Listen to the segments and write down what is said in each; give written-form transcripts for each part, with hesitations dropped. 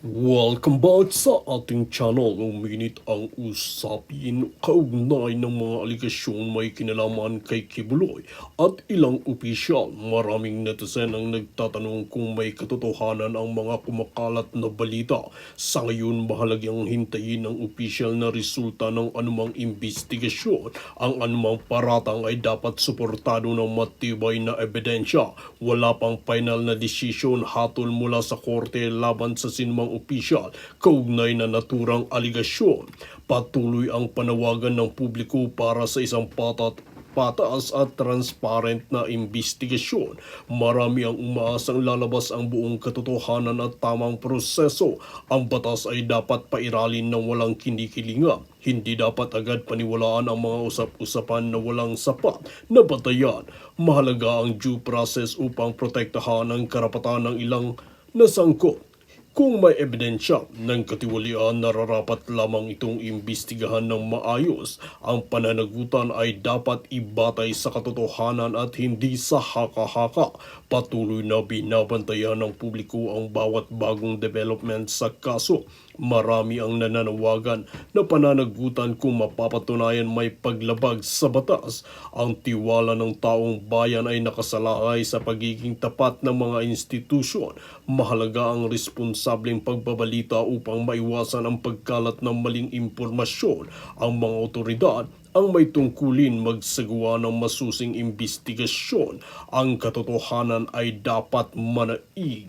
Welcome back sa ating channel. Uminit ang usapin kaugnay ng mga aligasyong may kinalaman kay Kibuloy at ilang opisyal. Maraming netizen ang nagtatanong kung may katotohanan ang mga kumakalat na balita. Sa ngayon, mahalagang hintayin ng opisyal na resulta ng anumang investigasyon. Ang anumang paratang ay dapat suportado ng matibay na ebidensya. Wala pang final na desisyon hatol mula sa korte laban sa sinumang opisyal kaugnay na naturang aligasyon. Patuloy ang panawagan ng publiko para sa isang patas at transparent na investigasyon. Marami ang umaasang lalabas ang buong katotohanan at tamang proseso. Ang batas ay dapat pairalin ng walang kinikilingan. Hindi dapat agad paniwalaan ang mga usap-usapan na walang sapat na batayan. Mahalaga ang due process upang protektahan ang karapatan ng ilang nasangkot. Kung may ebidensya ng katiwalian, nararapat lamang itong imbestigahan ng maayos. Ang pananagutan ay dapat ibatay sa katotohanan at hindi sa haka-haka. Patuloy na binabantayan ng publiko ang bawat bagong development sa kaso. Marami ang nananawagan na pananagutan kung mapapatunayan may paglabag sa batas. Ang tiwala ng taong bayan ay nakasalalay sa pagiging tapat ng mga institusyon. Mahalaga ang responsableng pagbabalita upang maiwasan ang pagkalat ng maling impormasyon. Ang mga otoridad ang may tungkulin magsagawa ng masusing imbestigasyon. Ang katotohanan ay dapat manaig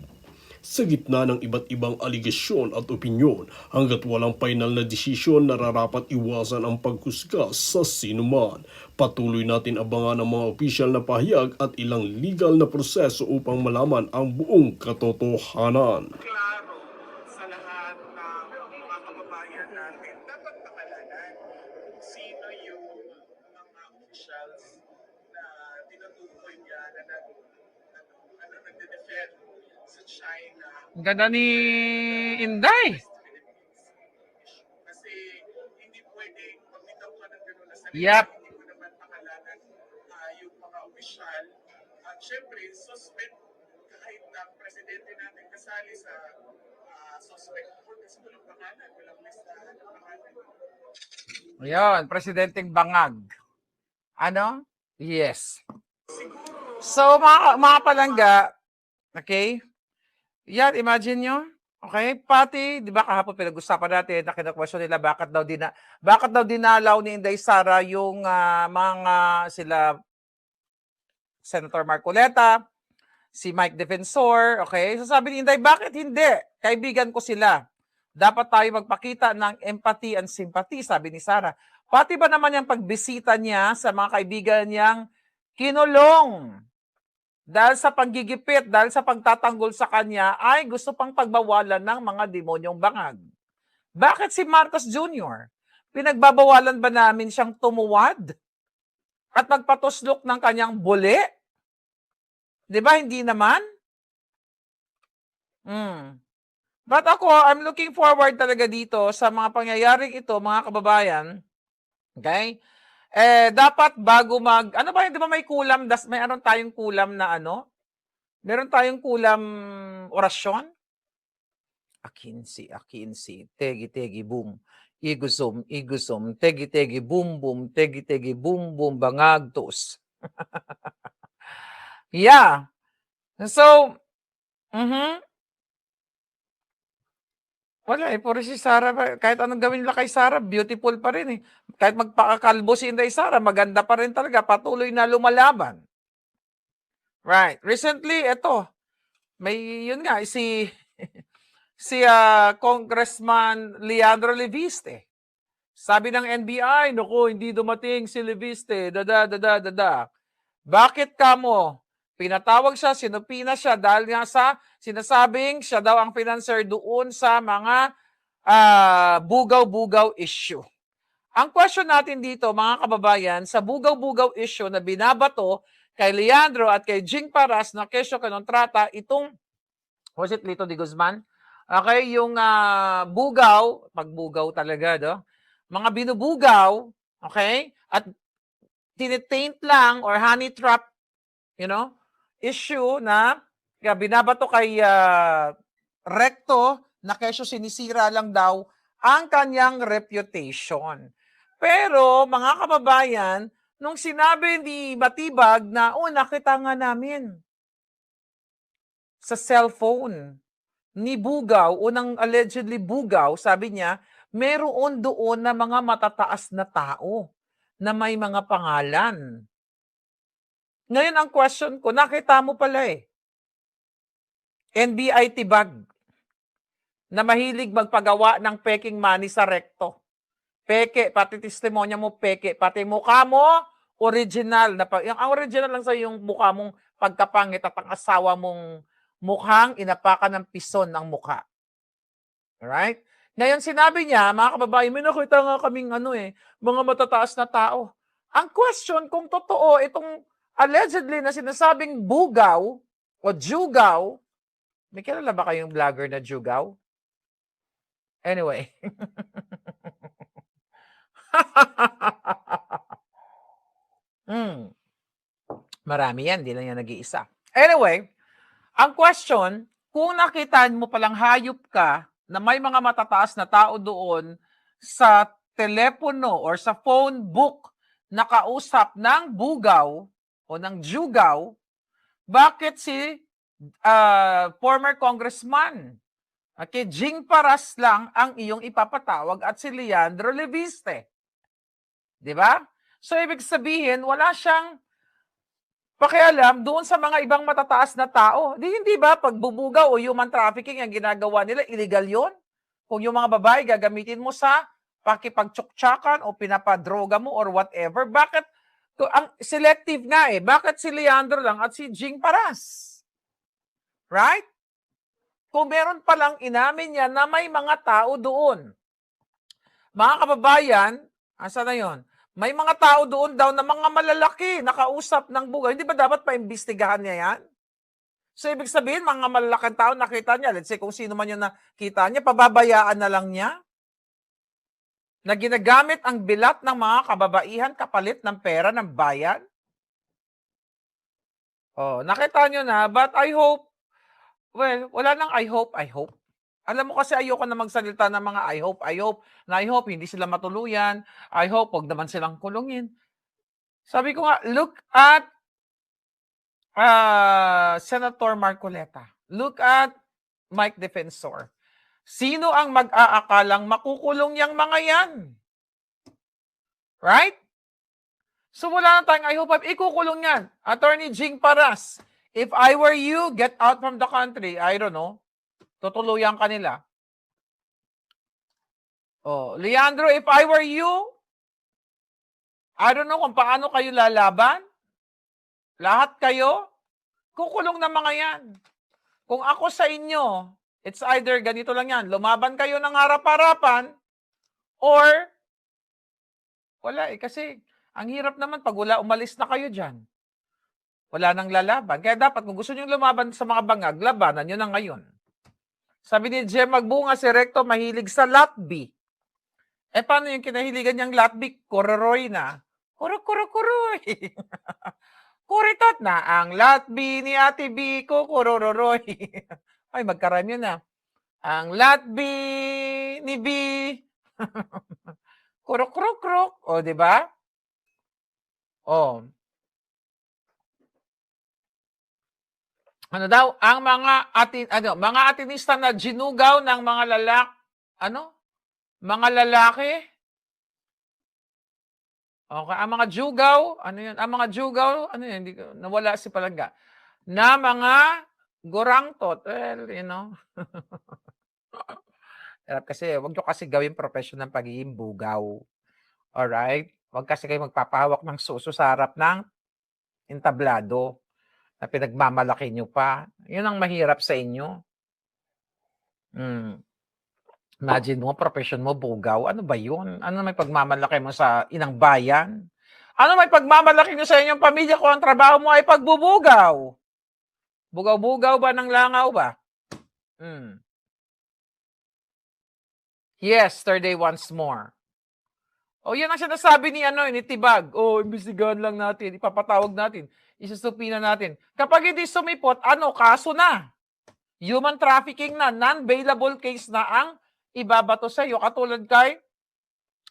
sa gitna ng iba't ibang aligasyon at opinyon. Hanggat walang final na desisyon, nararapat iwasan ang paghusga sa sinuman. Patuloy natin abangan ang mga opisyal na pahayag at ilang legal na proseso upang malaman ang buong katotohanan. Klaro sa lahat ng mga kababayan natin, dapat makalanan kung sino yung mga officials na tinutukoy niya na nagde-defend sa China. Ang ganda ni Inday. Kasi hindi pwede magbitaw ka ng gano'n na salita, Yep. hindi mo naman makalanan yung mga opisyal. At syempre, suspect kahit ang presidente natin kasali sa suspect report kasi walang pangalan, walang listahan ng pangalan. Ayun, Presidenteng Bangag. Ano? Yes. So, mga palangga, okay? Yan, imagine nyo. Okay? Pati, di ba kahapon pinag-usapan natin na kinakwestiyon nila bakit daw dinalaw ni Inday Sara yung mga sila Senator Marcoleta, si Mike Defensor, okay? So sabi ni Inday, bakit hindi? Kaibigan ko sila. Dapat tayo magpakita ng empathy and sympathy, sabi ni Sara. Pati ba naman yung pagbisita niya sa mga kaibigan niyang kinulong? Dahil sa panggigipit, dahil sa pagtatanggol sa kanya, ay gusto pang pagbawalan ng mga demonyong bangag. Bakit si Marcos Jr.? Pinagbabawalan ba namin siyang tumuwad? At magpatuslok ng kanyang buli? Di ba? Hindi naman? But ako, I'm looking forward talaga dito sa mga pangyayaring ito, mga kababayan. Okay? Dapat bago ano ba, di ba may kulam, may aron tayong kulam na ano? Meron tayong kulam orasyon? Akinsi, tegi, boom. Igusum, tegi, boom, tegi, boom, bangagtos. Yeah. So, wala puro si Sara, kahit anong gawin nila kay Sara, beautiful pa rin eh. Kahit magpakakalbo si Inday Sara, maganda pa rin talaga, patuloy na lumalaban. Right. Recently, ito, may yun nga, si Congressman Leandro Leviste. Sabi ng NBI, naku, hindi dumating si Leviste, dada. Bakit kamo? Pinatawag siya, sinupina siya dahil nga sa sinasabing siya daw ang financer doon sa mga bugaw-bugaw issue. Ang question natin dito, mga kababayan, sa bugaw-bugaw issue na binabato kay Leandro at kay Jing Paras na kesyo kanontrata, itong, was it Lito de Guzman? Okay, yung bugaw, pagbugaw talaga, do? Mga binubugaw, okay, at tinitaint lang or honey trap, issue na binabato kay Recto na kesyo sinisira lang daw ang kanyang reputation. Pero mga kababayan, nung sinabi ni Batibag na, nakita nga namin sa cellphone ni Bugaw, unang allegedly Bugaw, sabi niya, meron doon na mga matataas na tao na may mga pangalan. Ngayon ang question ko, nakita mo pala NBI Tibag na mahilig magpagawa ng peking money sa rekto. Peke, pati testimonya mo peke, pati mukha mo original. Ang original lang sa yung mukha mong pagkapangit at ang asawa mong mukhang inapakan ng pison ng mukha. Alright? Ngayon sinabi niya, mga kababayan, may nakita nga kaming mga matataas na tao. Ang question kung totoo itong allegedly na sinasabing Bugaw o Jugaw, may kilala ba kayong vlogger na Jugaw? Anyway. Marami yan, di lang yan nag-iisa. Anyway, ang question, kung nakita mo palang hayop ka na may mga matataas na tao doon sa telepono or sa phone book na kausap ng Bugaw o ng Jugaw, bakit si former congressman Jing Paras lang ang iyong ipapatawag at si Leandro Leviste? Di ba? So, ibig sabihin, wala siyang pakialam doon sa mga ibang matataas na tao. Hindi ba pagbubugaw o human trafficking ang ginagawa nila, illegal yon? Kung yung mga babae gagamitin mo sa pakipagtsuktsakan o pinapadroga mo or whatever, bakit? Ang selective nga bakit si Leandro lang at si Jing Paras? Right? Kung meron palang inamin niya na may mga tao doon. Mga kababayan, asa na yon? May mga tao doon daw na mga malalaki nakausap ng Bugaw. Hindi ba dapat paimbestigahan niya yan? So, ibig sabihin, mga malalaking tao nakita niya. Let's say, kung sino man yung nakita niya, pababayaan na lang niya na ginagamit ang bilat ng mga kababaihan kapalit ng pera ng bayan. Nakita niyo na, but I hope, wala nang I hope. Alam mo kasi ayoko na magsalita ng mga I hope hindi sila matuluyan. I hope wag naman silang kulungin. Sabi ko nga, look at Senator Marcoleta. Look at Mike Defensor. Sino ang mag-aakalang makukulong yang mga yan? Right? So wala na tayong I hope. Ikukulong yan. Attorney Jing Paras, if I were you, get out from the country. I don't know. Tutuluyan kanila. Leandro, if I were you, I don't know kung paano kayo lalaban. Lahat kayo, kukulong na mga yan. Kung ako sa inyo, it's either ganito lang yan, lumaban kayo ng harap-harapan, or, wala kasi, ang hirap naman pag umalis na kayo dyan. Wala nang lalaban. Kaya dapat, kung gusto nyo lumaban sa mga bangag, labanan nyo na ngayon. Sabi ni Jem Magbunga, si Recto mahilig sa latbi. Paano yung kinahiligan niyang latbi? Kororoy na. Kuroy. Kuritot na ang latbi ni Ate B ko, kororoy. Ay, magkaram yun na. Ang latbi ni B. Kurok. O, di ba? Ano daw, ang mga atinista na ginugaw ng mga mga lalaki. Okay, ang mga jugaw, Ang mga jugaw, hindi nawala si Palangga. Na mga gorangtot, kasi wag nyo kasi gawin profession ng pagiging bugaw. Alright? Wag kasi kayo magpapahawak ng suso sa harap ng entablado na pinagmamalaki nyo pa. Yun ang mahirap sa inyo. Imagine mo, profession mo, bugaw. Ano ba yun? Ano may pagmamalaki mo sa inang bayan? Ano may pagmamalaki nyo sa inyong pamilya kung ang trabaho mo ay pagbubugaw? Bugaw-bugaw ba ng langaw ba? Yesterday once more. Yan ang sinasabi ni Tibag. Imbestigahan lang natin, ipapatawag natin, isusupina natin. Kapag hindi sumipot, kaso na. Human trafficking na, non-bailable case na ang ibabato sa iyo. Katulad kay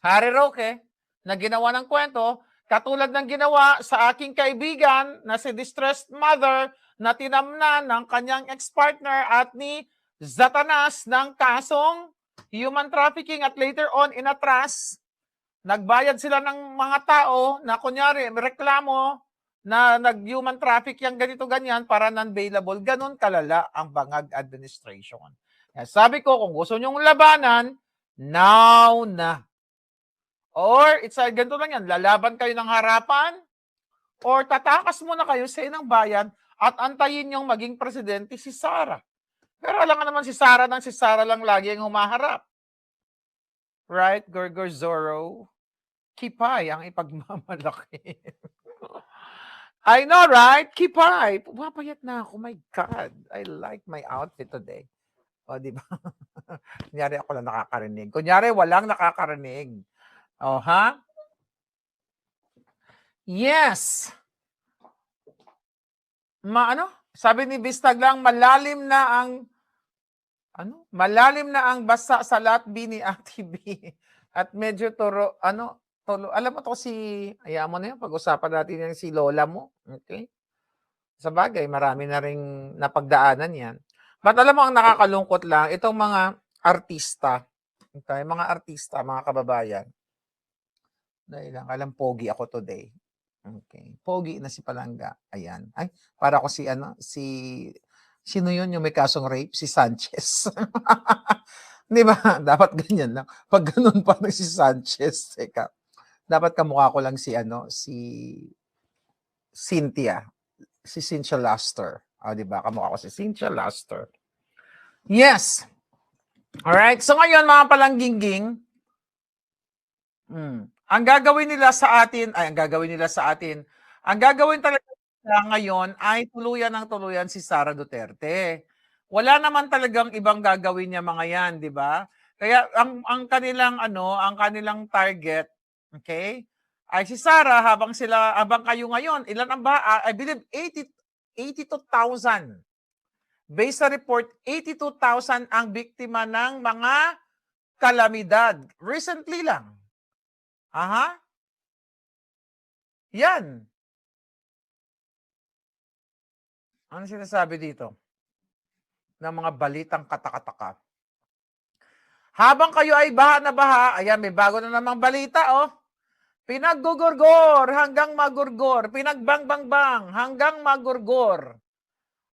Harry Roque na ginawa ng kwento, katulad ng ginawa sa aking kaibigan na si distressed mother na tinamnan ng kanyang ex-partner at ni Zatanas ng kasong human trafficking at later on inatras. Nagbayad sila ng mga tao na kunyari reklamo na nag-human traffic yung ganito ganyan para non-bailable. Ganun kalala ang Bangag administration. Kaya sabi ko, kung gusto nyong labanan, now na. Or, ganito lang yan, lalaban kayo ng harapan, or tatakas muna kayo sa inang bayan at antayin yung maging presidente si Sara. Pero alam nga naman si Sara lang lagi ang humaharap. Right, Gorgor Zorro? Kipay ang ipagmamalaki. I know, right? Kipay. Pumapayat na ako. My God. I like my outfit today. O, di ba? Kunyari ako lang nakakarinig. Kunyari, walang nakakarinig. O, ha? Yes. Sabi ni Bistag lang, malalim na ang basa sa latbi ni Ate B. At medyo alam mo to ayaw mo na yun, pag-usapan natin yung si Lola mo. Okay? Sa bagay, marami na rin napagdaanan yan. But alam mo, ang nakakalungkot lang, itong mga artista, okay, mga kababayan, dahil lang, alam, pogi ako today. Okay. Pogi na si Palangga. Ayan. Ay, para ko sino yun yung may kasong rape? Si Sanchez. Di ba? Dapat ganyan lang. Pag ganun pa si Sanchez, teka. Dapat kamukha ko lang si Cynthia. Si Cynthia Luster. Di ba? Kamukha ko si Cynthia Luster. Yes. Alright. So ngayon, mga palangginging, ang gagawin talaga ngayon ay tuluyan si Sara Duterte. Wala naman talagang ibang gagawin niya mga yan, di ba? Kaya ang kanilang target, okay, ay si Sara habang kayo ngayon, ilan ang I believe 82,000. Based sa report, 82,000 ang biktima ng mga kalamidad. Recently lang. Aha. Yan. Ano sinasabi dito? Ng mga balitang katakataka. Habang kayo ay baha na baha, ayan, may bago na namang balita, oh. Pinaggugurgor hanggang magurgor. Pinagbangbang hanggang magurgor.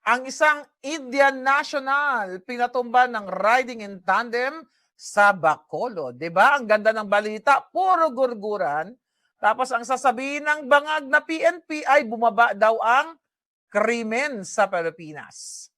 Ang isang Indian national pinatumba ng riding in tandem sa Bacolod. Diba? Ang ganda ng balita, puro gurguran. Tapos ang sasabihin ng bangag na PNP ay bumaba daw ang krimen sa Pilipinas.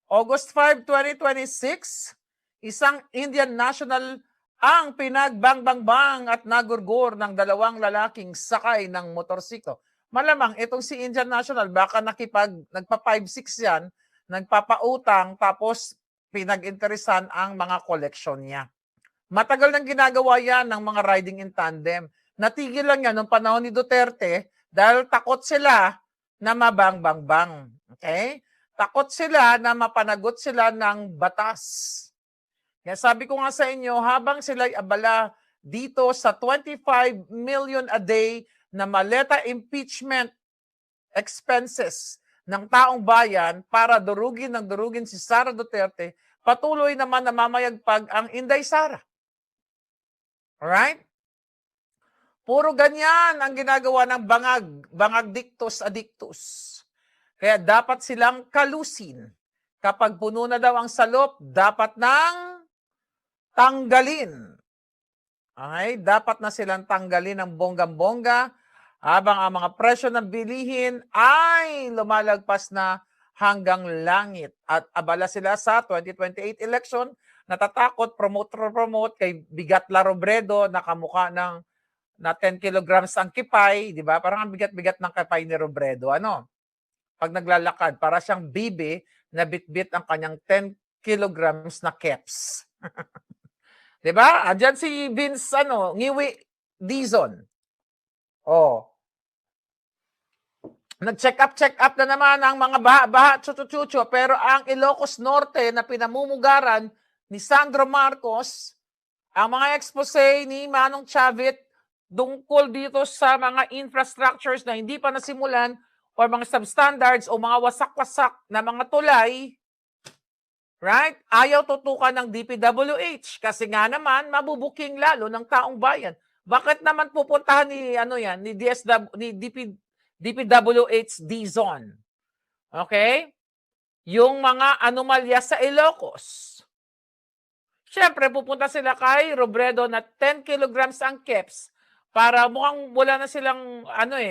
August 5, 2026, isang Indian national ang pinagbangbang at nagurgur ng dalawang lalaking sakay ng motorsiklo. Malamang itong si Indian national, baka nagpa 5-6 yan, nagpapautang, tapos pinag-interesan ang mga koleksyon niya. Matagal nang ginagawa yan ng mga riding in tandem. Natigil lang yan noong panahon ni Duterte dahil takot sila na mabang-bang-bang. Okay? Takot sila na mapanagot sila ng batas. Kaya sabi ko nga sa inyo, habang sila'y abala dito sa 25 million a day na maleta impeachment expenses ng taong bayan para durugin si Sara Duterte, patuloy naman na mamayagpag ang Inday Sara. Alright? Puro ganyan ang ginagawa ng bangag dictus addictus. Kaya dapat silang kalusin. Kapag puno na daw ang salop, dapat nang tanggalin. Okay? Dapat na silang tanggalin ng bonggang-bongga habang ang mga presyo ng bilihin ay lumalagpas na hanggang langit. At abala sila sa 2028 election, natatakot promote kay Bigatla Robredo na kamukha na 10 kilograms ang kipay, di ba? Parang ang bigat-bigat ng kipay ni Robredo. Pag naglalakad, para siyang bibi na bitbit ang kanyang 10 kilograms na caps. Di ba? Andiyan si Vince, Ngiwi Dizon. Check up na naman ang mga baha-baha, chuchu-chuchu, pero ang Ilocos Norte na pinamumugaran ni Sandro Marcos, ang mga expose ni Manong Chavit tungkol dito sa mga infrastructures na hindi pa nasimulan or mga substandards o mga wasak-wasak na mga tulay, right? Ayaw tutukan ng DPWH kasi nga naman mabubuking lalo ng taong bayan. Bakit naman pupuntahan ni ni DPWH D-Zone? Okay? Yung mga anomalya sa Ilocos. Siyempre, pupunta sila kay Robredo na 10 kilograms ang keps para mukhang wala na silang,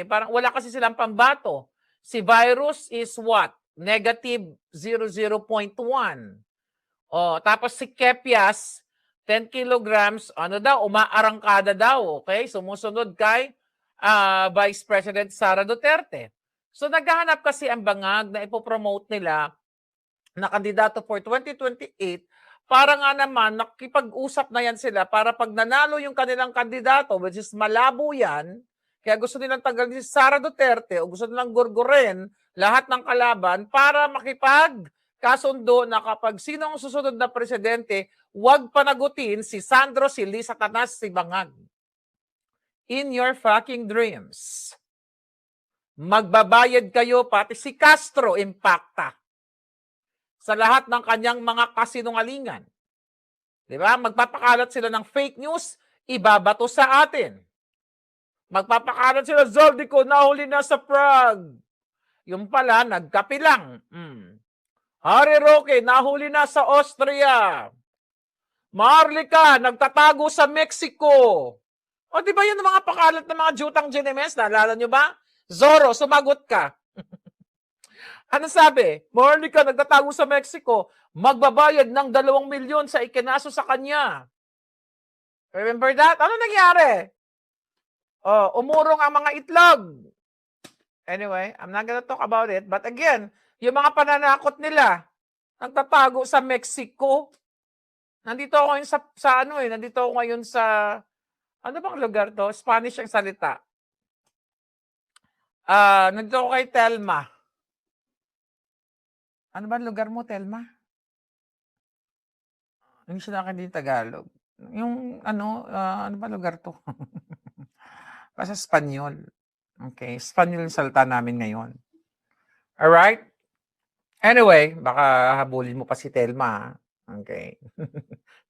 parang wala kasi silang pambato. Si virus is what? Negative 00.1. Tapos si Kepias, 10 kilograms, umaarangkada daw, okay? Sumusunod kay Vice President Sara Duterte. So naghahanap kasi ang bangag na ipopromote nila na kandidato for 2028 para nga naman nakipag-usap na yan sila para pag nanalo yung kanilang kandidato, which is malabo yan, kaya gusto nilang tanggalin si Sara Duterte o gusto nilang gurgurin lahat ng kalaban para makipagkasundo na kapag sino ang susunod na presidente, huwag panagutin si Sandro, si Liz Satanas, si Bangag. In your fucking dreams. Magbabayad kayo pati si Castro Impacta sa lahat ng kanyang mga kasinungalingan. Diba? Magpapakalat sila ng fake news, ibabato sa atin. Magpapakalat sila, Zoldico, nahuli na sa Prague. Yung pala, nagkapi lang. Harry Roque, nahuli na sa Austria. Marlica, nagtatago sa Mexico. O di ba yun ang mga pakalat ng mga jutang Ginemes? Naalala nyo ba? Zorro, sumagot ka. Ano sabi? Marlica, nagtatago sa Mexico. Magbabayad ng 2 milyon sa ikinaso sa kanya. Remember that? Ano nangyari? Umurong ang mga itlog. Anyway, I'm not gonna talk about it. But again, yung mga pananakot nila, nagtatago sa Mexico. Nandito ako ngayon nandito ako ngayon sa, ano bang lugar to? Spanish ang salita. Nandito ako kay Telma. Ano ba lugar mo, Telma? Hindi siya nakaintindi Tagalog. Yung ano ba lugar to? Basta Espanyol. Okay, Espanyol yung salita namin ngayon. Alright? Anyway, baka habulin mo pa si Telma. Okay.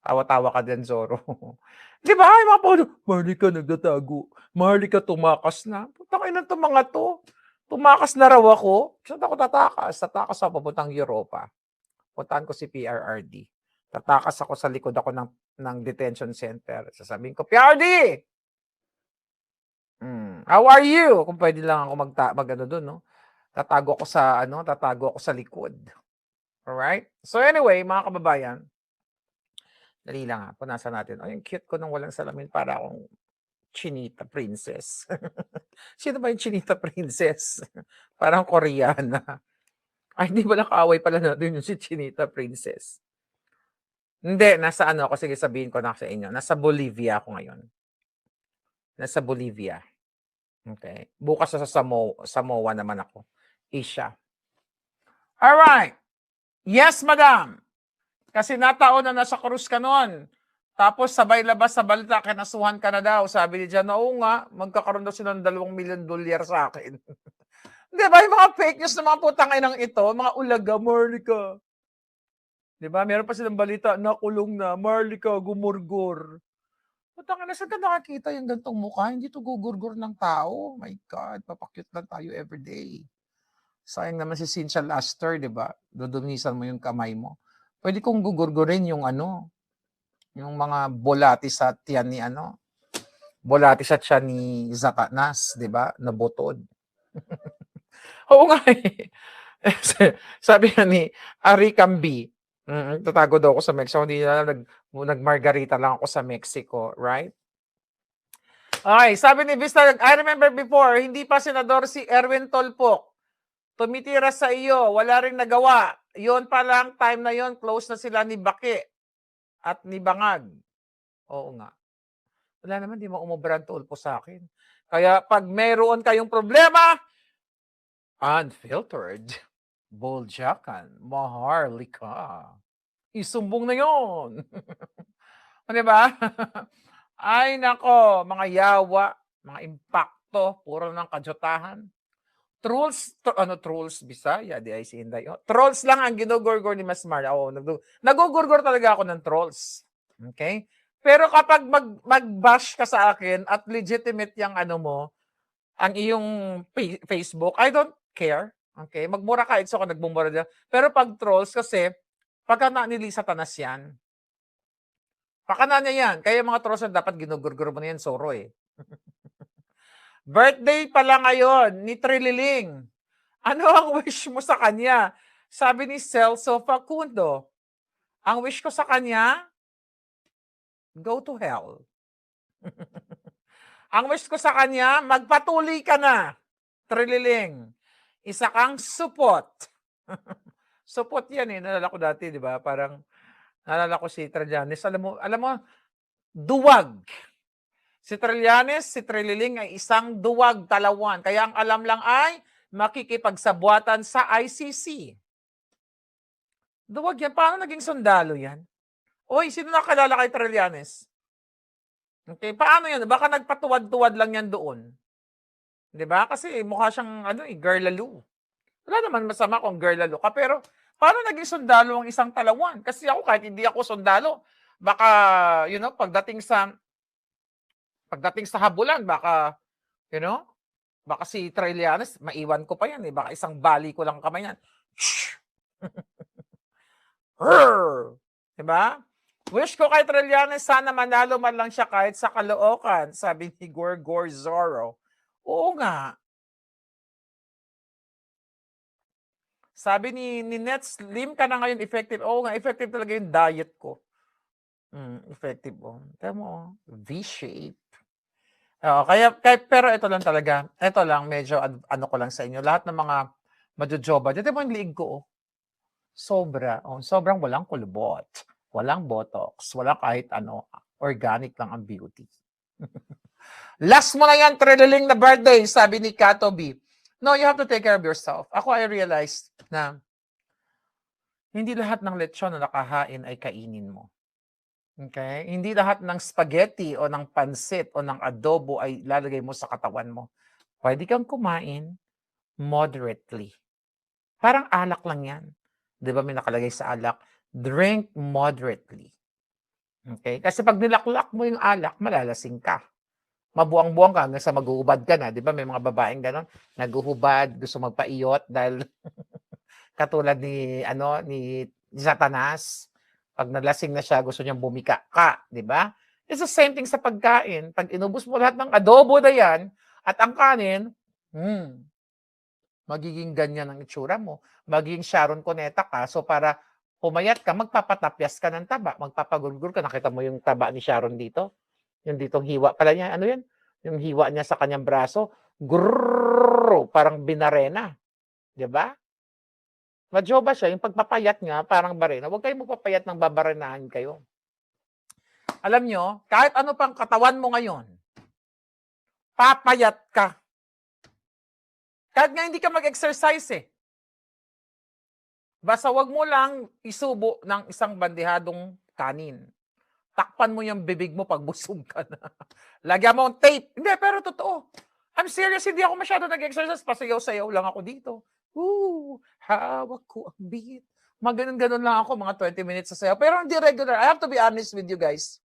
Tawa-tawa ka din, Zorro. Di ba? Yung mga paulo, Marlica nagtatago. Marlica tumakas na. Putang ina itong mga to. Tumakas na raw ako. Saan ako tatakas? Tatakas ako papuntang Europa. Puntahan ko si PRRD. Tatakas ako sa likod ako ng detention center. Sasabihin ko, PRRD! How are you? Kung pwede lang ako mag-ano doon, no? Tatago ako sa likod. Alright? So anyway, mga kababayan, dali lang ha, punasan natin. Yung cute ko nung walang salamin para akong Chinita Princess. Sino ba yung Chinita Princess? Parang Koreana. Ay, hindi ba nakaaway pala natin yung si Chinita Princess? Hindi, nasa ako, sige sabihin ko na sa inyo. Nasa Bolivia ako ngayon. Nasa Bolivia. Okay. Bukas sa Samoa naman ako. Asia. Alright. Yes, madam. Kasi nataon na nasa cruise ka noon. Tapos sabay labas sa balita, kinasuhan ka na daw. Sabi ni Jan, oo nga, magkakaroon daw sila ng $2 million sa akin. Di ba, yung mga fake news na mga putang inang ito, mga ulaga, Marlica. Di ba, meron pa silang balita, nakulong na, Marlica, gumurgur. Putang ina, saan ka nakakita yung gantong mukha? Hindi to gugurgur ng tao. My God, papakyut lang tayo everyday. Sayang naman si Cynthia Laster, di ba? Dudunisan mo yung kamay mo. Pwede kong gugurgurin yung yung mga bolati sa tiyan ni bolati sa tiyan ni Satanas, di ba? Nabutod. Oo nga eh. Sabi nga ni Ari Cambi, tatago daw ako sa Mexico, hindi na nag-margarita lang ako sa Mexico, right? Okay, sabi ni Vista, I remember before, hindi pa senador si Erwin Tolpok. Tumitira sa iyo, wala ring nagawa. Yun pa lang, time na yon, close na sila ni Baki at ni Bangag. Oo nga. Wala naman, di mo umubra ang Tulfo sa akin. Kaya pag mayroon kayong problema, Unfiltered. Boljakan. Maharlika. Isumbong na yon. Di ba? Ay, nako, mga yawa, mga impacto, puro ng kajotahan. Trolls, trolls, Bisaya, di ay si Inday. Oh, trolls lang ang ginugurgur ni Mas Mar. Oo, nagugurgur talaga ako ng trolls. Okay? Pero kapag mag-bash ka sa akin at legitimate yung ano mo, ang iyong Facebook, I don't care. Okay? Magmura ka, it's ako nagbumura dyan. Pero pag trolls kasi, pagka ni Satanas yan, pakana niya yan. Kaya mga trolls na dapat ginugurgur mo na yan, Soro eh. Birthday pala ngayon ni Trililing. Ano ang wish mo sa kanya? Sabi ni Celso Facundo, ang wish ko sa kanya, go to hell. Ang wish ko sa kanya, magpatuloy ka na, Trililing. Isa kang supot. Supot yan eh. Nalala ko dati, di ba? Parang, nalala ko si Trillanes. Alam mo, duwag. Si Trillanes, si Trililing ay isang duwag talawan. Kaya ang alam lang ay makikipagsabuatan sa ICC. Duwag yan. Paano naging sundalo yan? Oy, sino nakalala kay Trillanes? Okay, paano yan? Baka nagpatuwad-tuwad lang yan doon. 'Di ba? Kasi mukha siyang girl lalo. Wala naman masama kung girl lalo ka, pero paano naging sundalo ang isang talawan? Kasi ako kahit hindi ako sundalo, baka pagdating sa habulan, baka baka si Trillanes maiwan ko pa yan eh. Baka isang bali ko lang kamay yan. 'Di ba? Wish ko kay Trillanes sana manalo man lang siya kahit sa Caloocan, sabi ni Gorgor Zorro. Oo nga. Sabi ni Nets, slim ka na ngayon, effective. Oo nga, effective talaga yung diet ko. Effective. Tama mo, V-shape. Pero ito lang talaga. Ito lang, medyo ano ko lang sa inyo. Lahat ng mga majojoba. Dito mo yung liig ko. Sobrang walang kulubot. Walang botox. Walang kahit ano. Organic lang ang beauty. Last mo na yan, Trililing na birthday, sabi ni Kato B. No, you have to take care of yourself. Ako, I realized na hindi lahat ng lechon na nakahain ay kainin mo. Okay? Hindi lahat ng spaghetti o ng pansit o ng adobo ay lalagay mo sa katawan mo. Pwede kang kumain moderately. Parang alak lang yan. Di ba may nakalagay sa alak? Drink moderately. Okay? Kasi pag nilaklak mo yung alak, malalasing ka. Mabuang-buang ka hanggang sa maghuhubad ka na. Di ba may mga babaeng ganon? Naghuhubad, gusto magpaiyot dahil katulad ni Satanas. Pag nalasing na siya, gusto niyang bumika ka. Di ba? It's the same thing sa pagkain. Pag inubos mo lahat ng adobo na yan at ang kanin, magiging ganyan ang itsura mo. Magiging Sharon Cuneta ka. So para pumayat ka, magpapatapyas ka ng taba. Magpapagulgul ka. Nakita mo yung taba ni Sharon dito? Yung ditong hiwa pala niya. Ano yan? Yung hiwa niya sa kanyang braso. Grrrr! Parang binarena. Diba? Majoba siya. Yung pagpapayat nga, parang barena. Huwag kayong magpapayat ng babarenahan kayo. Alam nyo, kahit ano pang katawan mo ngayon, papayat ka. Kahit nga hindi ka mag-exercise eh. Basta wag mo lang isubo ng isang bandihadong kanin. Takpan mo yung bibig mo pag busog ka na. Lagyan mo ang tape. Hindi, pero totoo. I'm serious, hindi ako masyado nag-exercise. Pasayaw-sayaw lang ako dito. Hawak ko ang beat. Maganon-ganon lang ako, mga 20 minutes sa sayaw. Pero hindi regular. I have to be honest with you guys.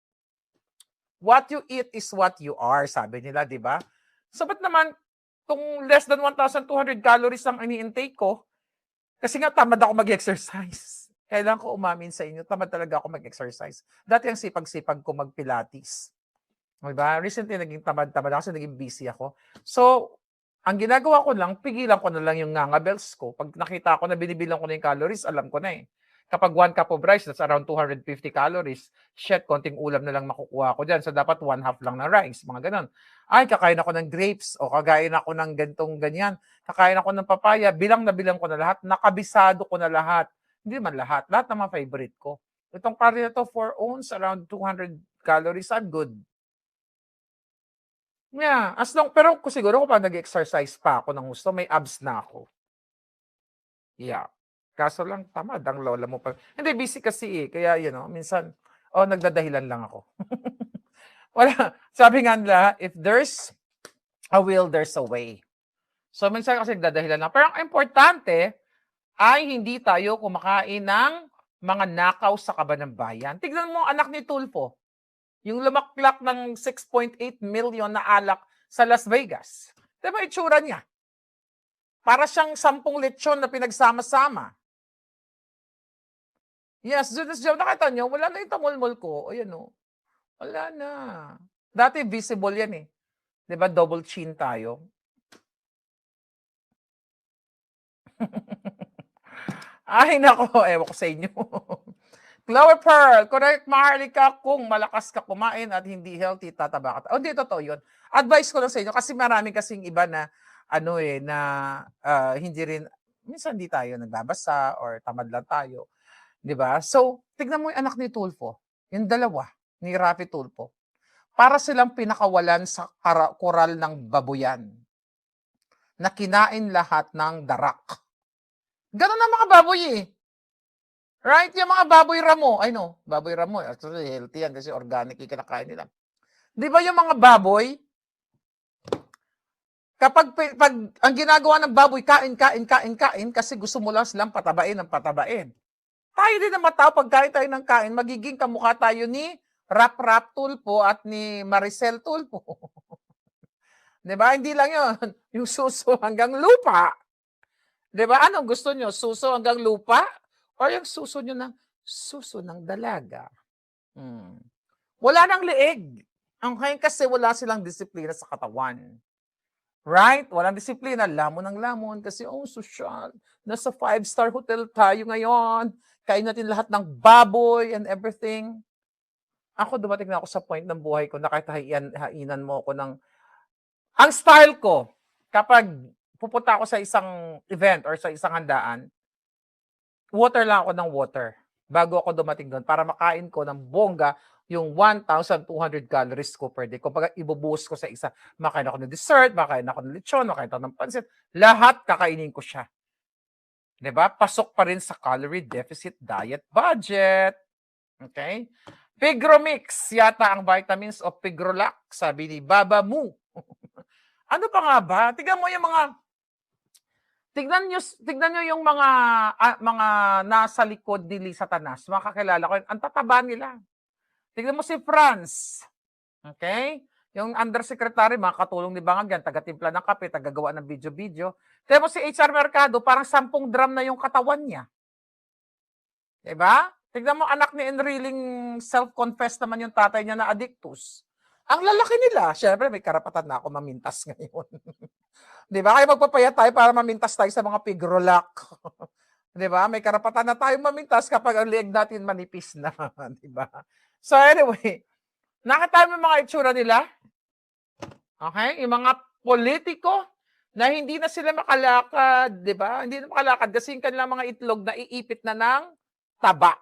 What you eat is what you are, sabi nila, di ba? So, ba't naman, kung less than 1,200 calories ang ini-intake ko, kasi nga tamad ako mag-exercise. Kailangan ko umamin sa inyo, tamad talaga ako mag-exercise. Dati ang sipag-sipag ko mag-pilates. Diba? Recently, naging tamad-tamad ako kasi naging busy ako. So, ang ginagawa ko lang, pigilan ko na lang yung ngangabels ko. Pag nakita ko na binibilang ko na yung calories, alam ko na eh. Kapag 1 cup of rice, that's around 250 calories. Shit, konting ulam na lang makukuha ko dyan. So, dapat 1/2 lang ng rice. Mga ganon. Ay, kakain ako ng grapes o kakain ako ng gantong ganyan. Kakain ako ng papaya. Bilang na bilang ko na lahat. Nakabisado ko na lahat. Hindi man lahat. Lahat ng mga favorite ko. Itong curry na to, 4 ounce, around 200 calories. I'm good. Yeah. Pero siguro kung nag-exercise pa ako ng gusto, may abs na ako. Yeah. Kaso lang tamad ang lola mo pa. Hindi, busy kasi eh. Kaya, minsan, nagdadahilan lang ako. Wala. Sabi nga nila, if there's a will, there's a way. So, minsan kasi nagdadahilan lang. Pero ang importante ay hindi tayo kumakain ng mga nakaw sa kaba ng bayan. Tignan mo ang anak ni Tulfo. Yung lumaklak ng 6.8 million na alak sa Las Vegas. Diba itsura niya? Para siyang 10 lechon na pinagsama-sama. Yes, Judas Joe, nakita nyo, wala na yung tamulmol ko. Ayan o. Wala na. Dati visible yan eh. Diba double chin tayo? Ay, nako, ewan ko sa inyo. Chloe Pearl, correct, Maharlika, kung malakas ka kumain at hindi healthy, tataba ka. Hindi, totoo yun. Advice ko lang sa inyo, kasi marami kasing iba na, hindi rin, minsan hindi tayo nagbabasa or tamad lang tayo. Diba? So, tignan mo yung anak ni Tulfo, yung dalawa, ni Rafi Tulfo. Para silang pinakawalan sa koral ng babuyan na kinain lahat ng darak. Ganun ang mga baboy eh. Right? Yung mga baboy ramo. Ay no, baboy ramo. Actually, healthy yan kasi organic yung kinakain nila. Di ba yung mga baboy, kapag ang ginagawa ng baboy, kain, kasi gusto mo lang silang patabain ng patabain. Tayo din naman tao, pag tayo ng kain, magiging kamukha tayo ni Rap Tulfo at ni Maricel Tulfo. Di ba? Hindi lang yun. Yung suso hanggang lupa. Di ba? Anong gusto nyo? Suso hanggang lupa? O yung suso nyo ng suso ng dalaga? Wala nang leeg. Okay? Kasi wala silang disiplina sa katawan. Right? Walang disiplina. Lamon ng lamon. Kasi, social. Nasa 5-star hotel tayo ngayon. Kain natin lahat ng baboy and everything. Ako, dumating na ako sa point ng buhay ko na kahit hainan mo ako ng... Ang style ko, kapag pupunta ako sa isang event or sa isang handaan, water lang ako ng water bago ako dumating doon para makain ko ng bongga yung 1,200 calories ko per day. Kapag ibubuhos ko sa isa, makain ako ng dessert, makain ako ng lechon, makain ako ng pansit, lahat kakainin ko siya. Diba? Pasok pa rin sa calorie deficit diet budget. Okay? Pigromix, yata ang vitamins of Pigrolac, sabi ni Baba Mu. Ano pa nga ba? Tignan mo yung mga Tignan nyo yung mga nasa likod ni Satanas. Makakilala ko, ang tataba nila. Tignan mo si Franz. Okay? Yung undersecretary, mga katulong ni Bangag yan, taga-timpla ng kape, taga-gawa ng video-video. Tignan mo si HR Mercado, parang 10 drum na yung katawan niya. Diba? Tignan mo anak ni Enriling, self-confessed naman yung tatay niya na addictus. Ang lalaki nila, syempre may karapatan na ako mamintas ngayon. Di ba? Kaya magpapayat tayo para mamintas tayo sa mga Pigrolac. Di ba? May karapatan na tayo mamintas kapag ang leeg natin manipis na. Di ba? So anyway, nakita mo yung mga itsura nila? Okay? Yung mga politiko na hindi na sila makalakad, di ba? Hindi na makalakad kasi yung kanilang mga itlog na iipit na ng taba.